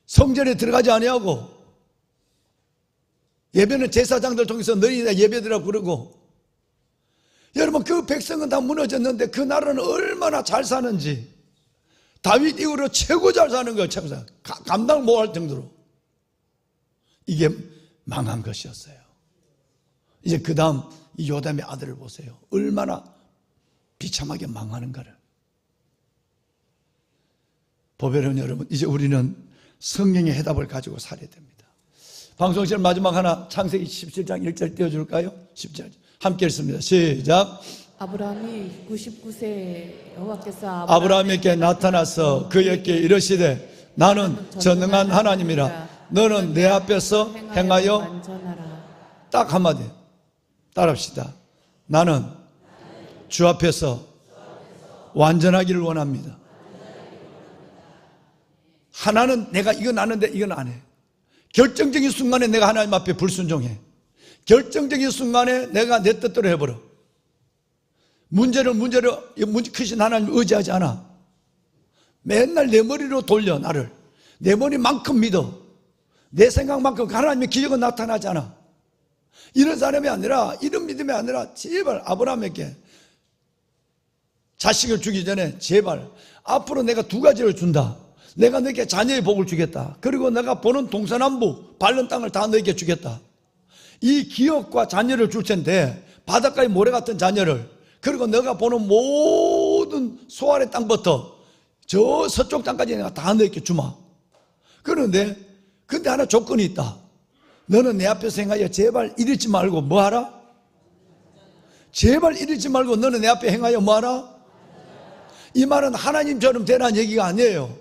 성전에 들어가지 아니하고 예배는 제사장들 통해서 너희가 예배드라 부르고. 여러분, 그 백성은 다 무너졌는데 그 나라는 얼마나 잘 사는지. 다윗 이후로 최고 잘 사는 거예요. 감당 못할 정도로. 이게 망한 것이었어요. 이제 그 다음 이 요담의 아들을 보세요. 얼마나 비참하게 망하는가를. 보배로운 여러분, 이제 우리는 성경의 해답을 가지고 살아야 됩니다. 방송 시간 마지막 하나, 창세기 17장 1절 띄워줄까요? 17절 함께 읽습니다. 시작. 아브라함이 99세 여호와께서 아브라함에게 나타나서 그에게 이르시되 나는 전능한 하나님이라 너는 내 앞에서 행하여 완전하라. 딱 한마디 따라합시다. 나는 주 앞에서 완전하기를 원합니다. 하나는 내가 이건 아는데 이건 안 해. 결정적인 순간에 내가 하나님 앞에 불순종해. 결정적인 순간에 내가 내 뜻대로 해버려. 문제를 크신 하나님 의지하지 않아. 맨날 내 머리로 돌려. 나를 내 머리만큼 믿어. 내 생각만큼 하나님의 기적은 나타나지 않아. 이런 사람이 아니라, 이런 믿음이 아니라 제발 아브라함에게 자식을 주기 전에 제발 앞으로 내가 두 가지를 준다. 내가 너에게 자녀의 복을 주겠다. 그리고 내가 보는 동서남북 밟는 땅을 다 너에게 주겠다. 이 기업과 자녀를 줄 텐데 바닷가의 모래 같은 자녀를, 그리고 너가 보는 모든 소아의 땅부터 저 서쪽 땅까지 내가 다 너에게 주마. 그런데 근데 하나 조건이 있다. 너는 내 앞에서 행하여 제발 이러지 말고 뭐 하라? 제발 이러지 말고 너는 내 앞에 행하여 뭐 하라? 이 말은 하나님처럼 되라는 얘기가 아니에요.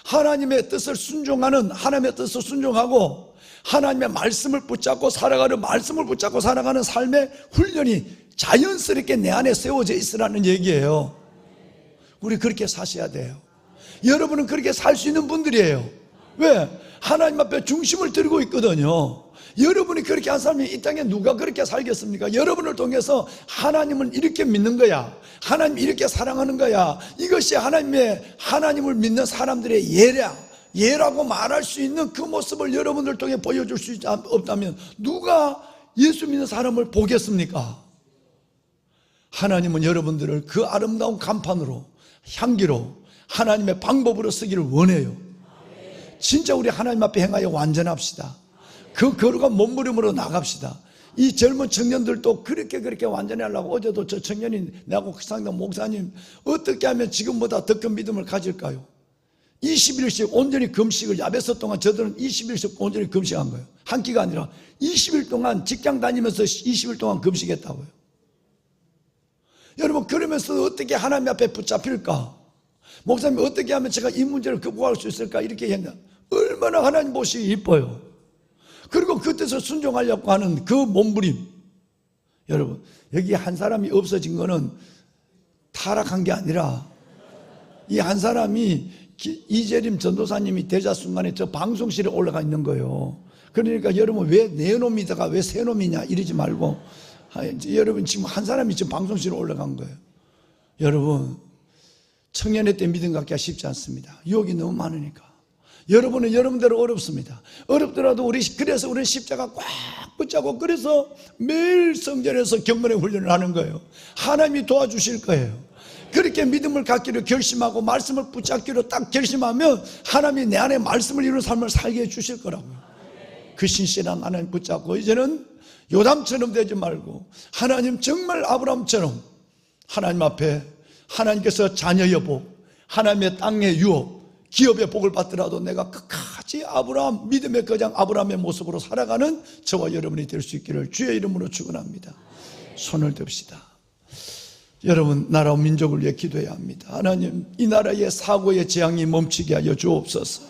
하나님의 뜻을 순종하는, 하나님의 뜻을 순종하고 하나님의 말씀을 붙잡고 살아가는, 말씀을 붙잡고 살아가는 삶의 훈련이 자연스럽게 내 안에 세워져 있으라는 얘기예요. 우리 그렇게 사셔야 돼요. 여러분은 그렇게 살 수 있는 분들이에요. 왜? 하나님 앞에 중심을 들고 있거든요. 여러분이 그렇게 한 사람이 이 땅에 누가 그렇게 살겠습니까? 여러분을 통해서 하나님을 이렇게 믿는 거야, 하나님 이렇게 사랑하는 거야, 이것이 하나님을 믿는 사람들의 예라고 말할 수 있는 그 모습을 여러분들 통해 보여줄 수 없다면 누가 예수 믿는 사람을 보겠습니까? 하나님은 여러분들을 그 아름다운 간판으로, 향기로, 하나님의 방법으로 쓰기를 원해요. 진짜 우리 하나님 앞에 행하여 완전합시다. 그 거룩한 몸부림으로 나갑시다. 이 젊은 청년들도 그렇게 완전하려고, 어제도 저 청년이 나하고 상담 목사님, 어떻게 하면 지금보다 더 큰 믿음을 가질까요? 21일씩 온전히 금식을, 야베스 동안 저들은 21일씩 온전히 금식한 거예요. 한 끼가 아니라 20일 동안 직장 다니면서 20일 동안 금식했다고요. 여러분, 그러면서 어떻게 하나님 앞에 붙잡힐까? 목사님, 어떻게 하면 제가 이 문제를 극복할 수 있을까? 이렇게 했나? 얼마나 하나님 보시기 이뻐요. 그리고 그 뜻을 순종하려고 하는 그 몸부림. 여러분, 여기 한 사람이 없어진 거는 타락한 게 아니라, 이 한 사람이 이재림 전도사님이 대자순간에 저 방송실에 올라가 있는 거예요. 그러니까 여러분, 왜 내 놈이다가 왜 새 놈이냐 이러지 말고, 여러분, 지금 한 사람이 지금 방송실에 올라간 거예요. 여러분, 청년회 때 믿음 갖기가 쉽지 않습니다. 유혹이 너무 많으니까. 여러분은 여러분대로 어렵습니다. 어렵더라도 그래서 우리는 십자가 꽉 붙잡고, 그래서 매일 성전에서 경건의 훈련을 하는 거예요. 하나님이 도와주실 거예요. 그렇게 믿음을 갖기로 결심하고 말씀을 붙잡기로 딱 결심하면 하나님이 내 안에 말씀을 이루는 삶을 살게 해주실 거라고요. 그 신실한 하나님 붙잡고, 이제는 요담처럼 되지 말고, 하나님 정말 아브라함처럼 하나님 앞에 하나님께서 자녀의 복, 하나님의 땅의 유업, 기업의 복을 받더라도 내가 끝까지 아브라함, 믿음의 거장 아브라함의 모습으로 살아가는 저와 여러분이 될 수 있기를 주의 이름으로 축원합니다. 손을 듭시다. 여러분, 나라와 민족을 위해 기도해야 합니다. 하나님, 이 나라의 사고의 재앙이 멈추게 하여 주옵소서.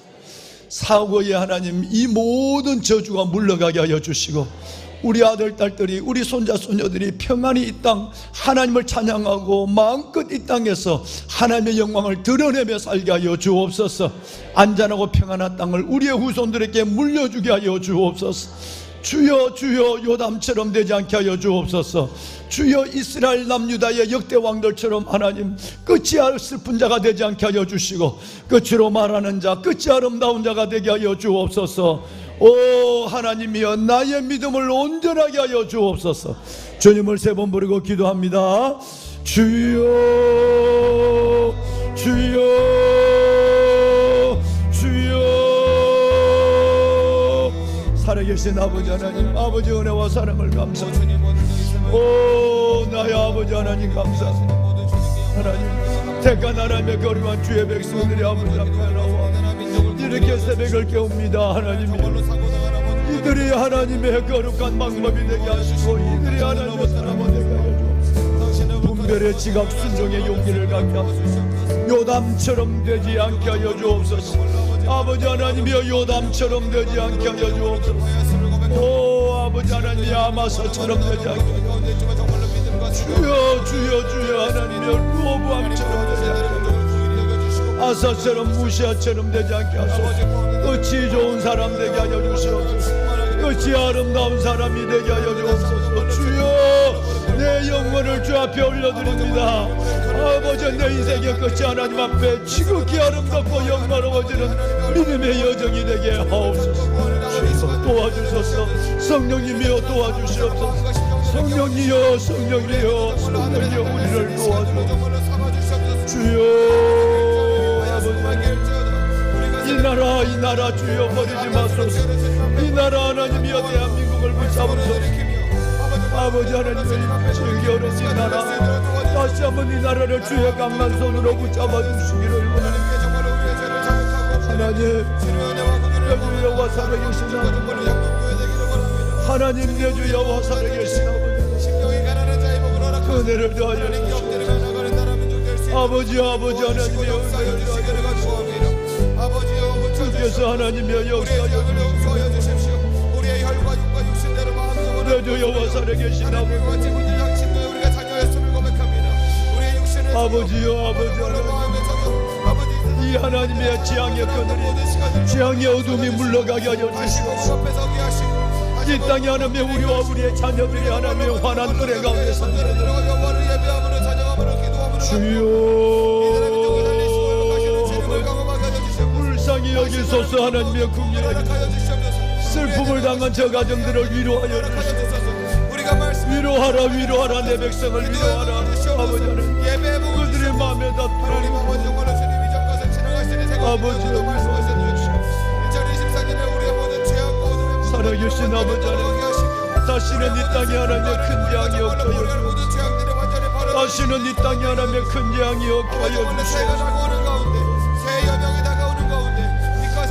사고의 하나님, 이 모든 저주가 물러가게 하여 주시고, 우리 아들, 딸들이, 우리 손자, 손녀들이 평안히 이 땅 하나님을 찬양하고 마음껏 이 땅에서 하나님의 영광을 드러내며 살게 하여 주옵소서. 안전하고 평안한 땅을 우리의 후손들에게 물려주게 하여 주옵소서. 주여, 주여, 요담처럼 되지 않게 하여 주옵소서. 주여, 이스라엘 남유다의 역대 왕들처럼 하나님 끝이 슬픈 자가 되지 않게 하여 주시고, 끝으로 말하는 자, 끝이 아름다운 자가 되게 하여 주옵소서. 오 하나님이여, 나의 믿음을 온전하게 하여 주옵소서. 주님을 세 번 부르고 기도합니다. 주여, 주여, 주여. 살아계신 아버지 하나님, 아버지 은혜와 사랑을 감사합니다. 오 나의 아버지 하나님 감사합니다. 하나님, 택한 하나님의 거룩한 주의 백성들이 아버지 앞에 나와 이렇게 새벽을 깨웁니다. 하나님, 이들이 하나님의 거룩한 방법이 되게 하시고, 이들이 하나님의 사람이 되게 하여 분별의 지각 순종의 용기를 갖게 하소서. 요담처럼 되지 않게 하여 주옵소서. 아버지 하나님이여, 요담처럼 되지 않게 하여 주옵소서. 오 아버지 하나님, 아마사처럼 되지 않게 하여 주옵소서. 주여, 주여, 주여. 하나님이여, 루어부함처럼 되지 않게 하여 주옵소서. 아사처럼 무시아처럼 되지 않게 하소서. 끝이 좋은 사람 되게 하여 주시옵소서. 끝이 아름다운 사람이 되게 하여 주옵소서. 주여, 내 영혼을 주 앞에 올려드립니다. 아버지, 내 인생의 끝이 하나님 앞에 지극히 아름답고 영광로워지는 믿음의 여정이 되게 하옵소서. 주여 도와주소서. 성령님이여 도와주시옵소서. 성령이여, 성령이여, 성령이여, 우리를 도와주옵소서. 주여, 이 나라 주여 버리지 마소서. 이 나라 하나님이여, 대한민국을 붙잡으소서. 아버지 하나님의 즐겨오는 이 나라, 다시 한번 이 나라를 주의 강한 손으로 붙잡아 주시기를 원합니다. 하나님, 내 주여와 살아계신 하나님, 하나님 내 주여와 살아계신 아버지, 은혜를 더하여 주시옵소서. 아버지 하나님의 은혜를 더하여 주시옵소서. 주께서 하나님의 역사여 주십시오. 주 여호와 살아계신 아버지, 우리가 자녀였음을 고백합니다. 우리의 육신을 아버지요, 아버지 하나님, 이 하나님의 지향의 그늘이, 지향의 어둠이 물러가게 하여 주시옵소서. 이 땅에 하나님의 우리와 우리의 자녀들이 하나님의 환한 은혜 가운데 선들어 주여, 불쌍히 여기소서. 하나님의 국민에게 슬픔을 당한 저 가정들을 위로하여 주시옵소서. 위로하라 내 백성을 위로하라. 아버지 하나님, 그들의 마음에 닿도록 아버지 살아계신 아버지 하나님, 다시는 이 땅에 하나님의 큰 재앙이 없게 하여 주옵소서. 다시는 이 땅에 하나님의 큰 재앙이 없게 하여 주옵소서.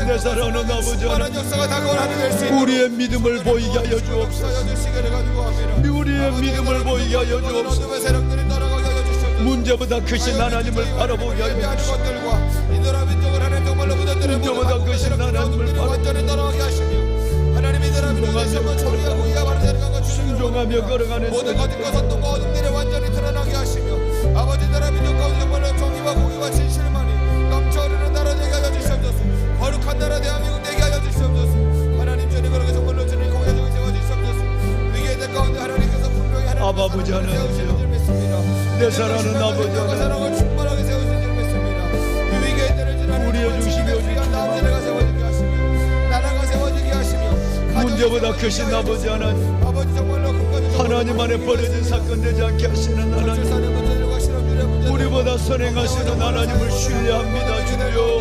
내 사랑하는 아버지 하나님, 우리의 믿음을 보이게 하여 주옵소서. 우리의 믿음을 보이게 하여 주옵소서. 문제보다 크신 하나님을 바라보게 하여 주옵소서. 문제보다 크신 하나님을 바라보게 하여 주옵소서. 순종하며 걸어가는 모든 거짓과 선동과 어둠들을 완전히 드러나게 하시며 아버지 나라 믿음과 정말로 정의와 공의와 진실만이 넘쳐흐르는 나라 되게 하여 주시옵소서. 거룩한 나라 대한민국 되게 하여 주시옵소서. 하나님 주님 그렇게 정말로 주님 공의적으로 세워주시옵소서. 위기의 대 가운데 하나님께서 분명히 하나님께서 아버지 하나님, 줄 믿습니다. 내 사랑하는 아버지 하나님, 사랑을 충만하게 세우신 줄 믿습니다. 이 위기의 때를 지나는 우리의 중심이 위한 나라가 세워지게 하시며 나라가 세워지게 하시며 문제보다 크신 아버지 하나님, 아버지 정말로 하나님 안에 벌어진 사건 되지 않게 하시는 하나님, 우리보다 선행하시는 하나님을 신뢰합니다. 주여,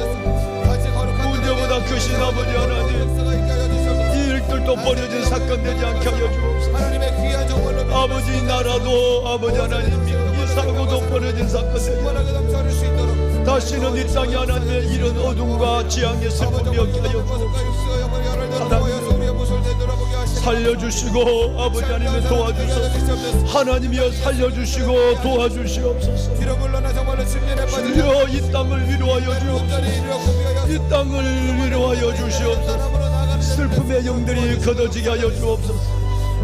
문제보다 크신 아버지 하나님, 이 일들도 벌어진 사건 되지 않게 하여 주옵소서. 아버지 나라도 아버지 하나님, 이 사고도 벌어진 사건 되지 않게 다시는 이 땅에 하나님의 이런 어둠과 지향의 슬픔이 없게 하여 주옵소서. 살려주시고 아버지 하나님의 도와주소서. 하나님이여 살려주시고 도와주시옵소서. 주여, 이 땅을 위로하여 주옵소서. 이 땅을 위로하여 주시옵소서. 슬픔의 영들이 걷어지게 하여 주옵소서.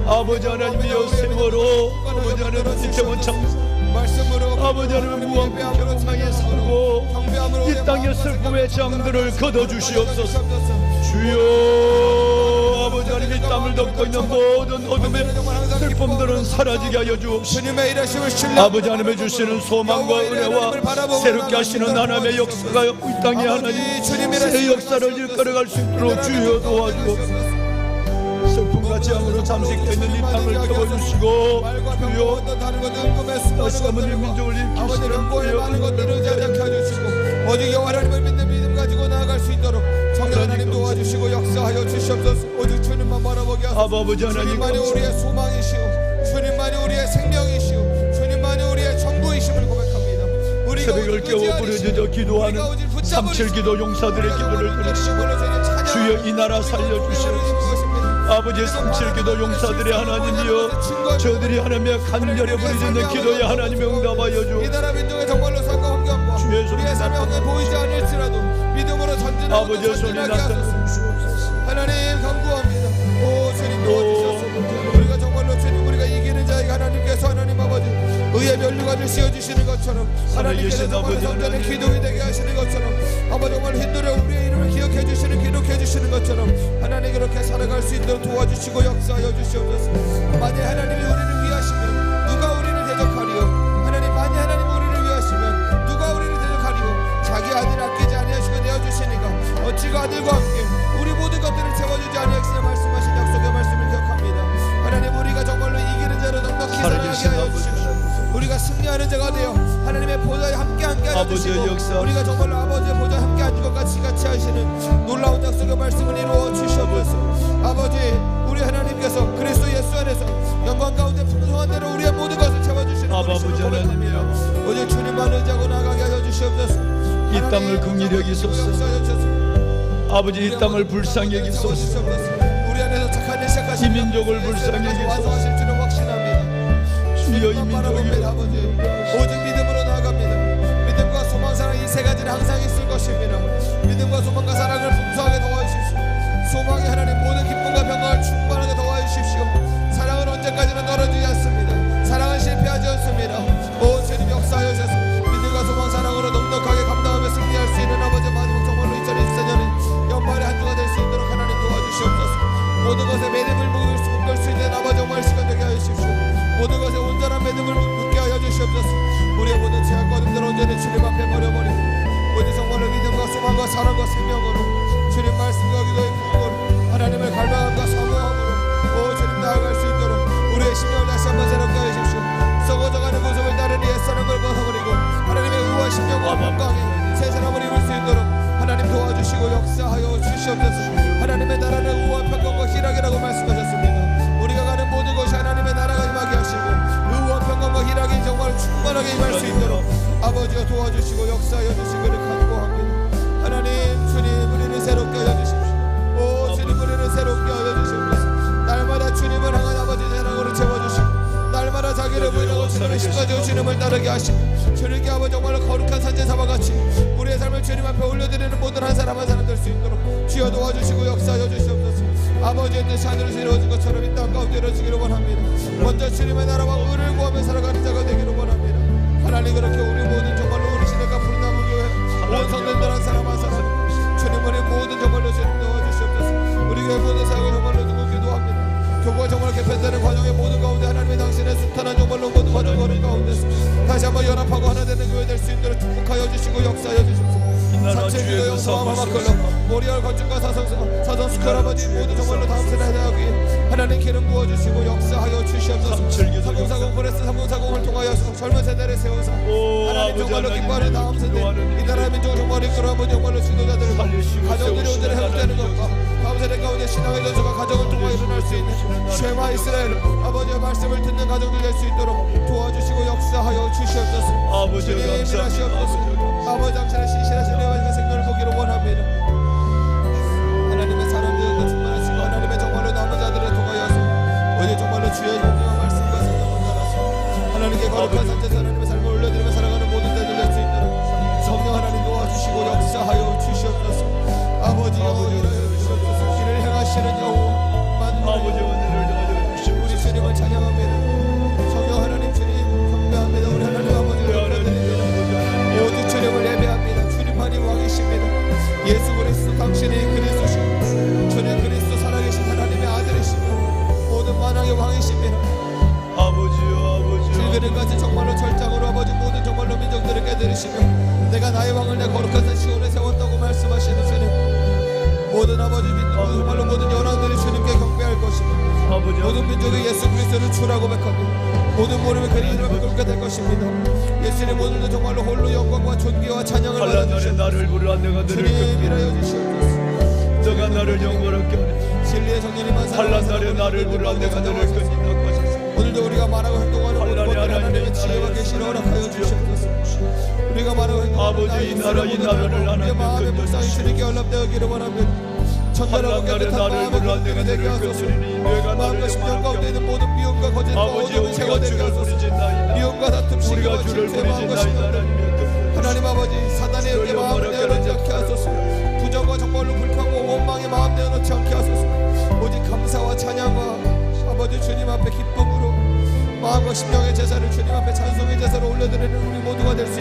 아버지 하나님이여 세월호, 아버지 하나님 이태원 창사, 아버지 하나님 무한국경상에 살고 이 땅의 슬픔의 장들을 걷어주시옵소서. 주여, 아버지 하나님 이 땅을 덮고 있는 모든 어둠의 슬픔들은 사라지게 하여 주옵소서. 아버지 하나님의 주시는 소망과 은혜와 새롭게 하시는 하나님의 역사가 이 땅에 하나님 새 역사를 이끌어갈 수 있도록 주여 도와주옵소서. 슬픔과 재앙으로 잠식되어 있는 이 땅을 펴주시고 주여, 다시 한번 이 민족을 일으키시는 주여, 오직 여호와 하나님을 믿는 믿음 가지고 나아갈 수 있도록 성령 하나님 도와주시고 역사하여 주시옵소서. 오직 주님만 바라보게 하소서. 아버지 하나님, 주님만이 우리의 소망이시오, 주님만이 우리의 생명이시오, 주님만이 우리의 전부이심을 고백합니다. 새벽을 깨워 부르짖어 기도하는 37 기도 용사들의 기도를 들으시고 주여, 이 나라 살려주시옵소서. 아버지 37 기도 용사들의 하나님이여, 저들이 하나님의 간절히 부르짖는 기도에 하나님의 응답하여 주옵소서. 이 나라 민족의 정말로 삶과 환경과 주의 손이 우리의 삶의 환경이 보이지 않을지라도 믿음으로 전진하고 아버지의 손이 나타나 주옵소서. 하나님 간구합니다. 오 주님 도와주셔서 우리가 정말로 주님 우리가 이기는 자에게 하나님께서 하나님 아버지 의의 면류관을 씌워주시는 것처럼 하나님께서 정말 성전의 기둥이 되게 하시는 것처럼 아버지 정말 힌두려 우리의 이름을 기억해 주시는 기록해 주시는 것처럼 하나님 그렇게 살아갈 수 있도록 도와주시고 역사하여 주시옵소서. 만약 하나님이 우리를 위하시면 누가 우리를 대적하리요. 하나님 만약 하나님이 우리를 위하시면 누가 우리를 대적하리요. 자기 아들 아끼지 아니하시고 내어주시니까 어찌가 아들과 함께 우리 모든 것들을 채워주지 아니하시냐 말씀하신 약속의 말씀을 기억합니다. 하나님 우리가 정말로 이기는 자로 넉넉히 살아가게 하여 주십시오. 우리가 승리하는 자가 되어 하나님의 보좌에 함께 하여 주시고 우리가 정말로 아버지의 보좌에 함께 앉은 것 같이 하시는 놀라운 약속의 말씀을 이루어 주시옵소서. 아버지 우리 하나님께서 그리스도 예수 안에서 영광 가운데 풍성한 대로 우리의 모든 것을 채워주시는 아버지 하나님이여, 오직 주님만 의지하고 나가게 하여 주시옵소서. 이 땅을 긍휼히 여기소서. 아버지 이 땅을 불쌍히 여기소서. 우리 안에서 착한 일 시작하시고 이 민족을 불쌍히 여기소서. 완성하실 줄은 확신합니다. 주여, 이 바라봅니다. 아버지 민족이 오직 믿음으로 나아갑니다. 믿음과 소망 사랑 이 세 가지는 항상 있을 것입니다. 믿음과 소망과 사랑을 풍성하게 도와주십시오. 소망이 하나님 모든 기쁨과 평강을 충만하게 도와주십시오. 사랑을 사랑과 생명으로 주님 말씀과 기도의 부흥으로 하나님을 갈망함과 사모함으로 주님 나아갈 수 있도록 우리의 심령을 다시 한번 새롭게 하십시오. 썩어져가는 모습을 따르니 옛사람을 벗어버리고 하나님의 의와 심령과 건강에 새 사람을 입을 수 있도록 하나님 도와주시고 역사하여 주시옵소서. 하나님의 나라는 의와 평강과 희락이라고 말씀하셨습니다. 우리가 가는 모든 것이 하나님의 나라가 임하게 하시고 의와 평강과 희락이 정말 충만하게 임할 수 있도록 아버지가 도와주시고 역사하여 주시기를 간구합니다. 하나님 주님 우리를 새롭게 하여 주십시오. 주님 우리를 새롭게 하여 주시옵소서. 날마다 주님을 향한 아버지 사랑으로 채워주시고 날마다 자기를 부인하고 주님의 십자가에 주님을 따르게 하시고 주님께 아버지 정말로 거룩한 산제사와 같이 우리의 삶을 주님 앞에 올려드리는 모든 한 사람 한 사람 될 수 있도록 주여 도와주시고 역사하여 주시옵소서. 아버지의 뜻이 하늘에서 이루어진 것처럼 이 땅 가운데 이루어지기를 원합니다. 먼저 주님의 나라와 의를 구하며 살아가는 자가 되기를 원합니다. 하나님 그렇게 우리 모든 정말로 우리 시대가 푸른나무 교회 온 성도들 한 사람 한 사람 주님 우리 모든 정말로 주님 도와주시옵소서. 우리 교회 모든 사역을 정말로 두고 기도합니다. 교구가 정말 개편되는 과정의 모든 가운데 하나님의 당신의 숱한한 정말로 모든 과정 걸은 가운데서 다시 한번 연합하고 하나 되는 교회 될 수 있도록 축복하여 주시고 역사하여 주십시오. 삼체기도 영수와 마마클로 모리얼 건축과 사성스컬 아버지 모두 정말로 다음 세대 하기 하나님 기름 부어주시고 역사하여 주시옵소서. 3040 프레스 3040을 통하여 젊은 세대를 세워서 하나님 정말로 기뻐하는 다음 세대 이 나라의 민족을 정말 이끌어 아버지 정말로 지도자들과 가정들이 온전히 회복되는 것과 다음 세대 가운데 신앙의 전수가 가정을 통하여 일어날 수 있는 쉐마 이스라엘 아버지의 말씀을 듣는 가정들 될 수 있도록 도와주시고 역사하여 주시옵소서. 아버지 감사합니다. 아버지 당신의 신실하신 은혜와 생명을 보기를 원합니다. 하나님의 사람들과 충만하시고 하나님의 정말로 남은 자들을 통하여서 어제 정말로 주의 영광과 말씀과 생명을 따라서 하나님께 거룩한 산제사 하나님의 삶을 올려드리며 살아가는 모든 때들 될 수 있도록 성령 하나님 도와주시고 역사하여 주시옵소서. 아버지 영원히하여 주시옵소서. 길을 행하시는 여호와 아버지 은혜를 더하여 주시옵소서. 우리 주님을 찬양합니다. 성령 하나님 주님 경배합니다. 우리 하나님 아버지를 올려드립니다. 모든 주님을 예배합니다. 주님만이 왕이십니다. 예수 그리스도 당신이 그리스도시고 주님 그리스도 살아계신 하나님의 아들이시며 모든 만왕의 왕이십니다. 아버지요 질그릇같이 정말로 절장으로 아버지 모든 정말로 민족들을 깨뜨리시며 내가 나의 왕을 내 거룩한 산 시온에 세웠다고 말씀하시는 주님 모든 아버지 믿는 정말로 모든 연합들이 주님께 경배할 것입니다. 모든 민족이 예수 그리스도를 주라고 고백하고 모든 무릎을 그리 이름을 꿇게 될 것입니다. 예수님 오늘도 정말로 홀로 영광과 존귀와 찬양을 받아주시옵소서. 나를 부르라 내가 너를 주님이라여 주시옵소서. 너가 나를 영원하게 하네. 진리의 정리만 환난 날에 나를 부르라 내가 너를 끊는다고 하셨소. 오늘도 우리가 말하고 행동하는 모든 것들 하나님의 지혜와 계시를 허락하여 주시옵소서. 우리가 말하고 행동하는 아버지 이 나라를 하나님의 마음의 불쌍히 주님께 연락되었기를 원합니다. 천대라고 깨끗한 마음을 가지게 되게 하소서. 마음과 심령 가운데 있는 모든 미움과 거짓과 어둠을 제거되게 하소서. 미움과 다툼, 시기와 질투의 마음과 심령 하나님 아버지 사단의 의에 마음을 내어놓지 않게 하소서. 부정과 정말로 불평과 원망의 마음 내어놓지 않게 하소서. 오직 감사와 찬양과 아버지 주님 앞에 기쁨으로 마음과 심령의 제사를 주님 앞에 찬송의 제사로 올려드리는 우리 모두가 될 수